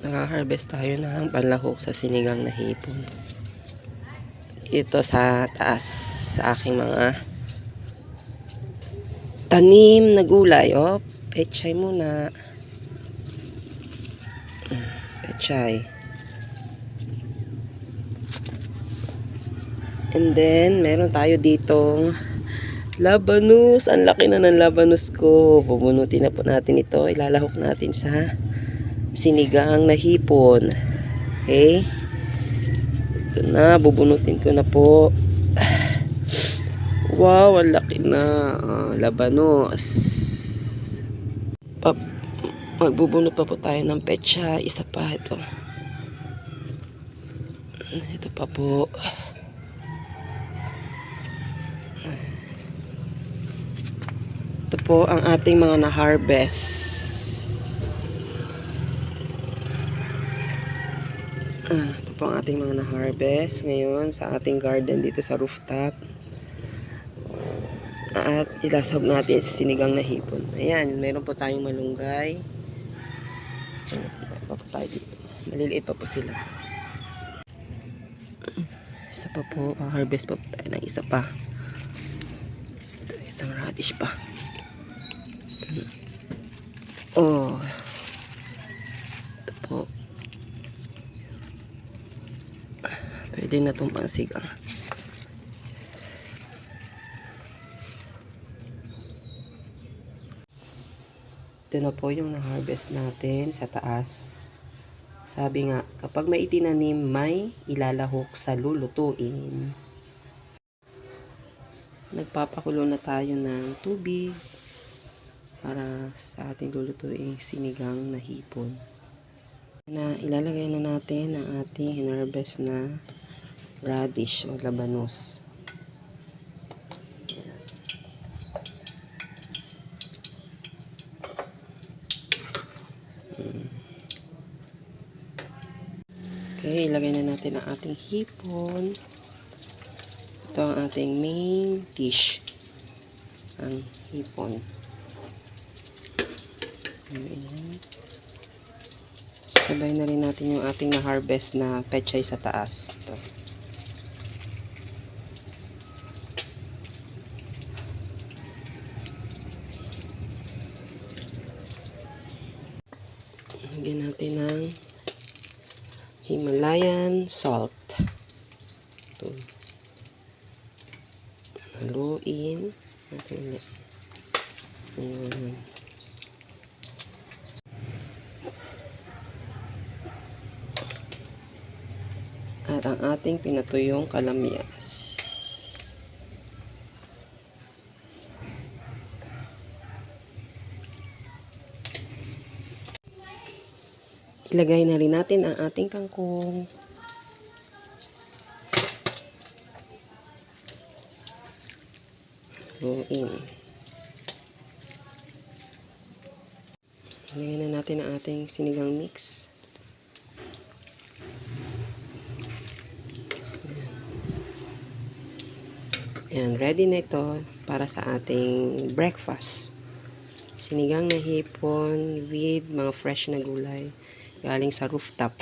Naka-harvest tayo ng panlahok sa sinigang na hipon. Ito sa taas sa aking mga tanim na gulay. Oh, pechay muna. Pechay. And then, meron tayo ditong labanus. Ang laki na ng labanus ko. Bubunutin na po natin ito. Ilalahok natin sa sinigang na hipon. Okay? Ito na. Bubunutin ko na po. Wow, ang laki na. Labanos. Magbubunot pa po tayo ng petsa. Isa pa ito. Ito pa po. Ito po ang ating mga na-harvest. Ito po ang ating mga na-harvest ngayon sa ating garden dito sa rooftop. At ilasab natin sa sinigang na hipon. Ayan, meron po tayong malunggay. Meron pa po tayo dito. Maliliit pa po sila. Isa pa po, harvest pa po tayo ng isa pa. Ito, isang radish pa. Oh. Ito po. Pwede na itong pansigang. Ito na po yung na-harvest natin sa taas. Sabi nga, kapag may itinanim, may ilalahok sa lulutuin. Nagpapakulo na tayo ng tubig para sa ating lulutuin sinigang na hipon. Ilalagay na natin ang ating hinarvest na radish o labanos. Okay, ilagay na natin ang ating hipon. Ito ang ating main dish. Ang hipon. Ayan. Sabay na rin natin yung ating na-harvest na pechay sa taas. Ito. Lagyan natin ng Himalayan salt. Ito. Haluin. Natin ulit. Ayan. At ang ating pinatuyong kalamyas. Ilagay na rin natin ang ating kangkong. Haluin. Ilagay na natin ang ating sinigang mix. Ayan, ready na ito para sa ating breakfast. Sinigang na hipon with mga fresh na gulay galing sa rooftop.